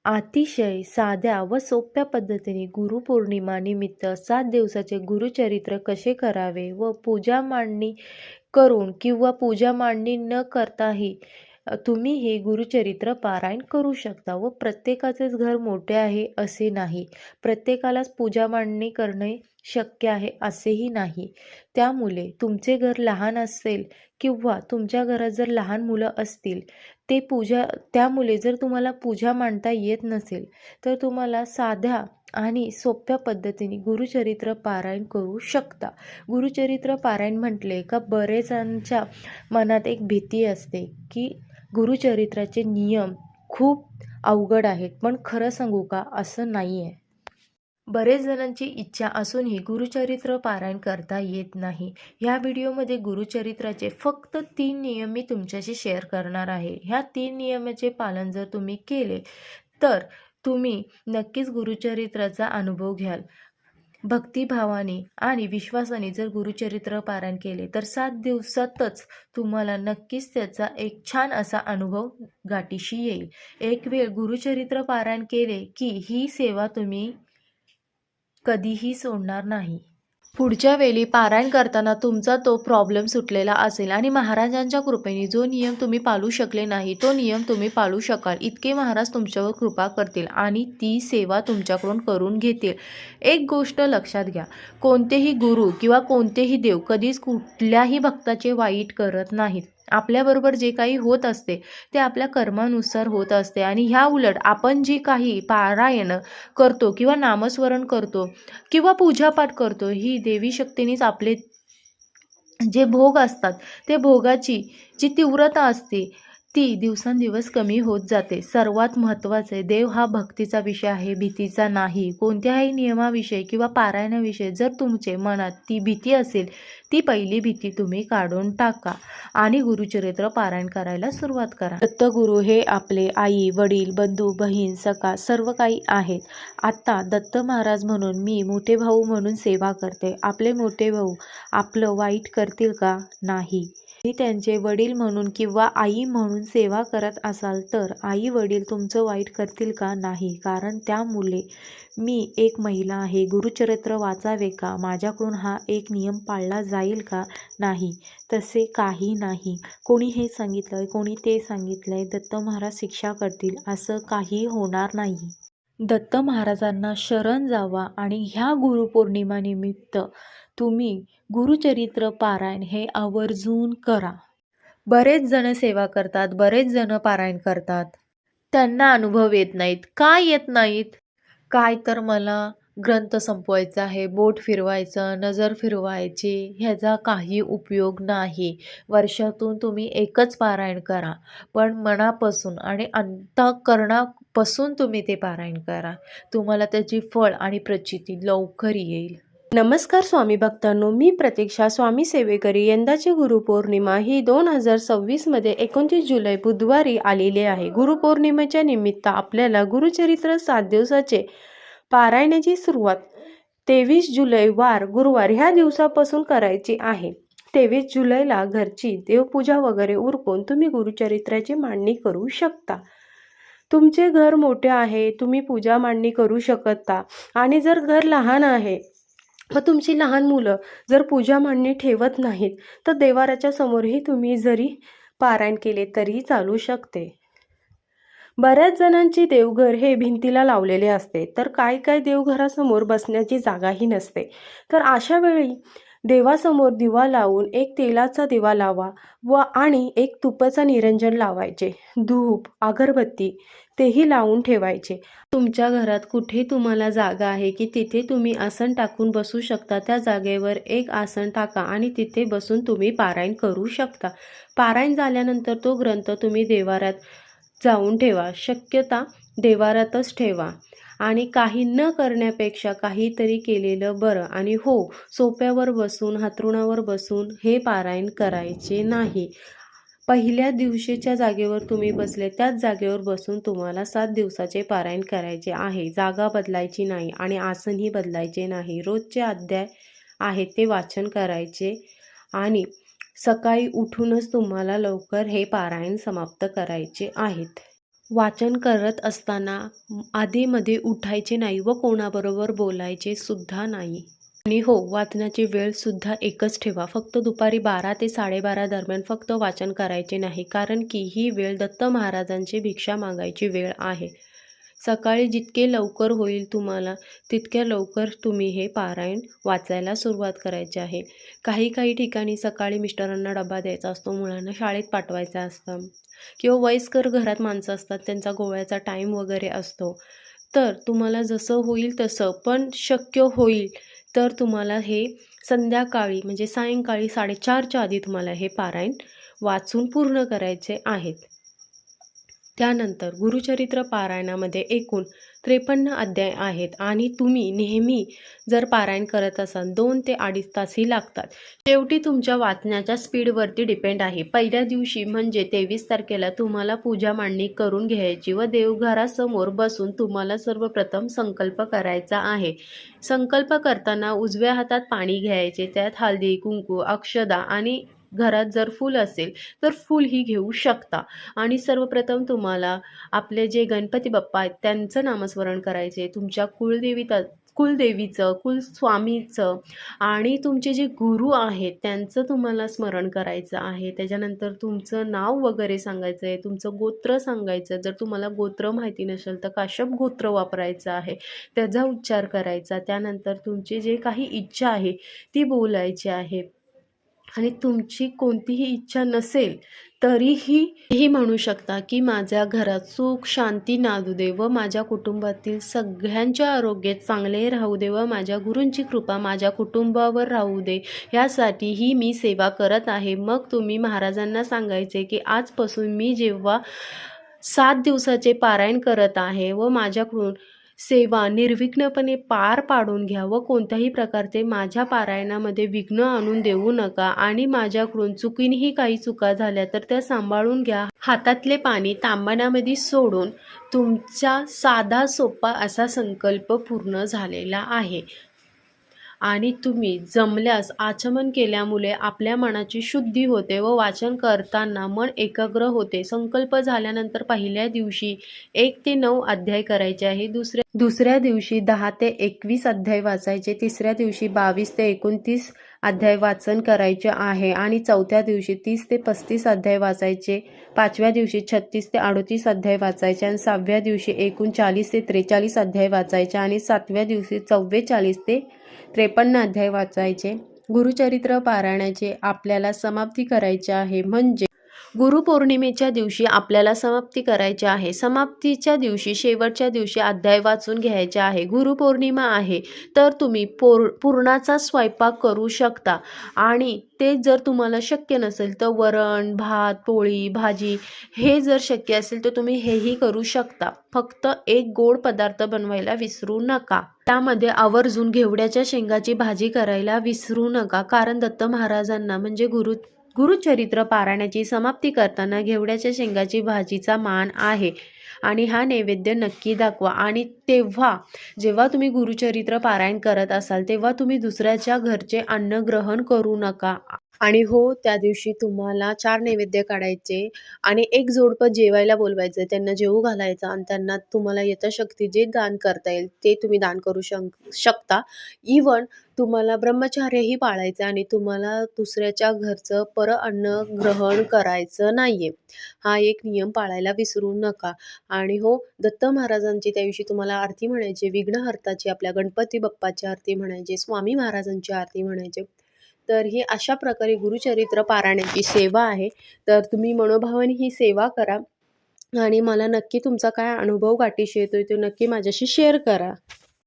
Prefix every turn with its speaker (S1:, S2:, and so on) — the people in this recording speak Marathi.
S1: अतिशय साध्या व सोप्या पद्धतीने गुरुपौर्णिमा निमित्त 7 दिवसाचे गुरुचरित्र कसे करावे व पूजा मांडणी करून किंवा पूजा मांडणी न करताही तुम्ही हे गुरुचरित्र पारायण करू शकता. व प्रत्येकाचेच घर मोठे आहे असे नाही, प्रत्येकालाच पूजा मांडणी करणे शक्य आहे असेही नाही. त्यामुळे तुमचे घर लहान असेल किंवा तुमच्या घरात जर लहान मुलं असतील त्यामुळे जर तुम्हाला पूजा मांडता येत नसेल तर तुम्हाला साध्या आणि सोप्या पद्धतीने गुरुचरित्र पारायण करू शकता. गुरुचरित्र पारायण म्हटले का बरेचांच्या मनात एक भीती असते की गुरुचरित्राचे नियम खूप अवघड आहेत, पण खरं सांगू का असं नाही आहे. बरेच जणांची इच्छा असूनही गुरुचरित्र पारायण करता येत नाही. ह्या व्हिडिओमध्ये गुरुचरित्राचे फक्त 3 नियम मी तुमच्याशी शेअर करणार आहे. ह्या 3 नियमाचे पालन जर तुम्ही केले तर तुम्ही नक्कीच गुरुचरित्राचा अनुभव घ्याल. भक्तिभावाने आणि विश्वासाने जर गुरुचरित्र पारायण केले तर 7 दिवसातच तुम्हाला नक्कीच त्याचा एक छान असा अनुभव गाठीशी येईल. एक वेळ गुरुचरित्र पारायण केले की ही सेवा तुम्ही कधीही सोडणार नाही. पुढच्या वेळी पारायण करताना तुमचा तो प्रॉब्लेम सुटलेला असेल आणि महाराजांच्या कृपेने जो नियम तुम्ही पाळू शकले नाही तो नियम तुम्ही पाळू शकाल इतके महाराज तुमच्यावर कृपा करतील आणि ती सेवा तुमच्याकडून करून घेतील. एक गोष्ट लक्षात घ्या, कोणतेही गुरु किंवा कोणतेही देव कधीच कुठल्याही भक्ताचे वाईट करत नाहीत. आपल्याबरोबर जे काही होत असते ते आपल्या कर्मानुसार होत असते आणि ह्या उलट आपण जी काही पारायण करतो किंवा नामस्मरण करतो किंवा पूजापाठ करतो ही देवी शक्तीनेच आपले जे भोग असतात ते भोगाची जी तीव्रता असते ती दिवसेंदिवस कमी होत जाते. सर्वात महत्त्वाचे देव हा भक्तीचा विषय आहे, भीतीचा नाही. कोणत्याही नियमाविषयी किंवा पारायणाविषयी जर तुमचे मनात ती भीती असेल ती पहिली भीती तुम्ही काढून टाका आणि गुरुचरित्र पारायण करायला सुरुवात करा. दत्तगुरू हे आपले आई वडील बंधू बहीण सखा सर्व काही आहेत. आता दत्त महाराज म्हणून मी मोठे भाऊ म्हणून सेवा करते. आपले मोठे भाऊ आपलं वाईट करतील का? नाही. तुम्ही त्यांचे वडील म्हणून किंवा आई म्हणून सेवा करत असाल तर आई वडील तुमचं वाईट करतील का? नाही. कारण त्यामुळे मी एक महिला आहे, गुरुचरित्र वाचावे का? माझ्याकडून हा एक नियम पाळला जाईल का? नाही. तसे काही नाही. कोणी हे सांगितलंय कोणी ते सांगितलंय दत्त महाराज शिक्षा करतील असं काही होणार नाही. दत्त महाराजांना शरण जावा आणि ह्या गुरुपौर्णिमा निमित्त तुम्ही गुरुचरित्र पारायण हे आवर्जून करा. बरेच जण सेवा करतात, बरेच जण पारायण करतात, त्यांना अनुभव येत नाहीत. का येत नाहीत? काय तर मला ग्रंथ संपवायचा आहे, बोट फिरवायचं, नजर फिरवायची, ह्याचा काही उपयोग नाही. वर्षातून तुम्ही एकच पारायण करा, पण मनापासून आणि अंतःकरणापासून तुम्ही ते पारायण करा. तुम्हाला त्याची फळ आणि प्रचिती लवकर येईल. नमस्कार स्वामी भक्तांनो, मी प्रतीक्षा स्वामी सेवेकरी. यंदाची गुरुपौर्णिमा ही 2026 मध्ये 29 जुलै बुधवारी आलेली आहे. गुरुपौर्णिमेच्या निमित्त आपल्याला गुरुचरित्र 7 दिवसाचे पारायणाची सुरुवात 23 जुलै गुरुवार ह्या दिवसापासून करायची आहे. 23 जुलैला घरची देवपूजा वगैरे उरकून तुम्ही गुरुचरित्राची मांडणी करू शकता. तुमचे घर मोठे आहे, तुम्ही पूजा मांडणी करू शकता आणि जर घर लहान आहे व तुमची लहान मुलं जर पूजा मांडणी ठेवत नाहीत तर देवाऱ्याच्या समोरही तुम्ही जरी पारायण केले तरी चालू शकते. बऱ्याच जणांची देवघर हे भिंतीला लावलेले असते तर काय देवघरासमोर बसण्याची जागाही नसते. तर अशा वेळी देवासमोर दिवा लावून एक तेलाचा दिवा लावा आणि एक तुपाचा निरंजन लावायचे. धूप अगरबत्ती तेही लावून ठेवायचे. तुमच्या घरात कुठे तुम्हाला जागा आहे की तिथे तुम्ही आसन टाकून बसू शकता, त्या जागेवर एक आसन टाका आणि तिथे बसून तुम्ही पारायण करू शकता. पारायण झाल्यानंतर तो ग्रंथ तुम्ही देवाऱ्यात जाऊन ठेवा, शक्यता देवाऱ्यातच ठेवा आणि काही न करण्यापेक्षा काहीतरी केलेलं बरं. आणि हो, सोप्यावर बसून हातरुणावर बसून हे पारायण करायचे नाही. पहिल्या दिवशीच्या जागेवर तुम्ही बसले त्याच जागेवर बसून तुम्हाला 7 दिवसाचे पारायण करायचे आहे. जागा बदलायची नाही आणि आसनही बदलायचे नाही. रोजचे अध्याय आहेत ते वाचन करायचे आणि सकाळी उठूनच तुम्हाला लवकर हे पारायण समाप्त करायचे आहेत. वाचन करत असताना आधीमध्ये उठायचे नाही व कोणाबरोबर बोलायचे सुद्धा नाही. आणि हो, वाचनाची वेळसुद्धा एकच ठेवा. फक्त दुपारी 12 ते 12:30 दरम्यान फक्त वाचन करायचे नाही. कारण की ही वेळ दत्त महाराजांची भिक्षा मागायची वेळ आहे. सकाळी जितके लवकर होईल तुम्हाला, तितक्या लवकर तुम्ही हे पारायण वाचायला सुरुवात करायची आहे. काही ठिकाणी सकाळी मिस्टरांना डबा द्यायचा असतो, मुलांना शाळेत पाठवायचं असतं किंवा वयस्कर घरात माणसं असतात, त्यांचा गोळ्याचा टाईम वगैरे असतो. तर तुम्हाला जसं होईल तसं, पण शक्य होईल तर तुम्हाला हे संध्याकाळी म्हणजे सायंकाळी 4:30च्या आधी तुम्हाला हे पारायण वाचून पूर्ण करायचे आहेत. त्यानंतर गुरुचरित्र पारायणामध्ये एकूण 53 अध्याय आहेत आणि तुम्ही नेहमी जर पारायण करत असाल 2 ते 2.5 तासही लागतात. शेवटी तुमच्या वाचण्याच्या स्पीडवरती डिपेंड आहे. पहिल्या दिवशी म्हणजे 23 तारखेला तुम्हाला पूजा मांडणी करून घ्यायची व देवघरासमोर बसून तुम्हाला सर्वप्रथम संकल्प करायचा आहे. संकल्प करताना उजव्या हातात पाणी घ्यायचे, त्यात हळदी, कुंकू, अक्षदा आणि घरात जर फूल असेल तर फूलही घेऊ शकता. आणि सर्वप्रथम तुम्हाला आपले जे गणपती बाप्पा आहेत त्यांचं नामस्मरण करायचे, तुमच्या कुलदेवीचं, कुलस्वामीचं आणि तुमचे जे गुरु आहेत त्यांचं तुम्हाला स्मरण करायचं आहे. त्याच्यानंतर तुमचं नाव वगैरे सांगायचं आहे, तुमचं गोत्र सांगायचं. जर तुम्हाला गोत्र माहिती नसेल तर काश्यप गोत्र वापरायचं आहे, त्याचा उच्चार करायचा. त्यानंतर तुमची जे काही इच्छा आहे ती बोलायची आहे. आणि तुमची कोणतीही इच्छा नसेल तरीही म्हणू शकता की माझ्या घरात सुख शांती नांदू दे व माझ्या कुटुंबातील सगळ्यांच्या आरोग्य चांगले राहू दे व माझ्या गुरूंची कृपा माझ्या कुटुंबावर राहू दे, यासाठीही मी सेवा करत आहे. मग तुम्ही महाराजांना सांगायचे की आजपासून मी जेव्हा 7 दिवसाचे पारायण करत आहे व माझ्याकडून सेवा निर्विघ्नपणे पार पाडून घ्या व कोणत्याही प्रकारचे माझ्या पारायणामध्ये विघ्न आणून देऊ नका आणि माझ्याकडून चुकीनेही काही चुका झाल्या तर त्या सांभाळून घ्या. हातातले पाणी तांब्यामध्ये सोडून तुमचा साधा सोपा असा संकल्प पूर्ण झालेला आहे. आणि तुम्ही जमल्यास आचमन केल्यामुळे आपल्या मनाची शुद्धी होते व वाचन करताना मन एकाग्र होते. संकल्प झाल्यानंतर पहिल्या दिवशी 1 ते 9 अध्याय करायचे आहे, दुसऱ्या दिवशी 10 ते 21 अध्याय वाचायचे, तिसऱ्या दिवशी 22 ते 29 अध्याय वाचन करायचे आहे आणि चौथ्या दिवशी 30 ते 35 अध्याय वाचायचे, पाचव्या दिवशी 36 ते 38 अध्याय वाचायचे आणि 6व्या दिवशी एकूण 40 ते 43 अध्याय वाचायचे आणि 7व्या दिवशी 44 ते 53 अध्याय वाचायचे. गुरुचरित्र पारायणाचे आपल्याला समाप्ती करायची आहे, म्हणजे गुरुपौर्णिमेच्या दिवशी आपल्याला समाप्ती करायची आहे. समाप्तीच्या दिवशी शेवटच्या दिवशी अध्याय वाचून घ्यायचे आहे. गुरुपौर्णिमा आहे तर तुम्ही पुरणाचा स्वयंपाक करू शकता आणि ते जर तुम्हाला शक्य नसेल तर वरण भात पोळी भाजी हे जर शक्य असेल तर तुम्ही हेही करू शकता. फक्त एक गोड पदार्थ बनवायला विसरू नका. त्यामध्ये आवर्जून घेवड्याच्या शेंगाची भाजी करायला विसरू नका, कारण दत्त महाराजांना म्हणजे गुरुचरित्र पारायणाची समाप्ती करताना घेवड्याच्या शेंगाची भाजीचा मान आहे आणि हा नैवेद्य नक्की दाखवा. आणि जेव्हा तुम्ही गुरुचरित्र पारायण करत असाल तेव्हा तुम्ही दुसऱ्याच्या घरचे अन्न ग्रहण करू नका. आणि हो, त्या दिवशी तुम्हाला 4 नैवेद्य काढायचे आणि एक जोडपं जेवायला बोलवायचं, त्यांना जेवू घालायचं आणि त्यांना तुम्हाला यथाशक्ती जे दान करता येईल ते तुम्ही दान करू शकता. इवन तुम्हाला ब्रह्मचर्यही पाळायचं आणि तुम्हाला दुसऱ्याच्या घरचं अन्न ग्रहण करायचं नाहीये. हा एक नियम पाळायला विसरू नका. आणि हो, दत्त महाराजांची त्या दिवशी तुम्हाला आरती म्हणायची, विघ्नहर्ताची आपल्या गणपती बाप्पाची आरती म्हणायची, स्वामी महाराजांची आरती म्हणायची. तर ही अशा प्रकारे गुरुचरित्र पारायणाची सेवा आहे. तर तुम्ही मनोभावाने ही सेवा करा आणि मला नक्की तुमचा काय अनुभव गाठीशी येतोय तो नक्की माझ्याशी शेअर करा.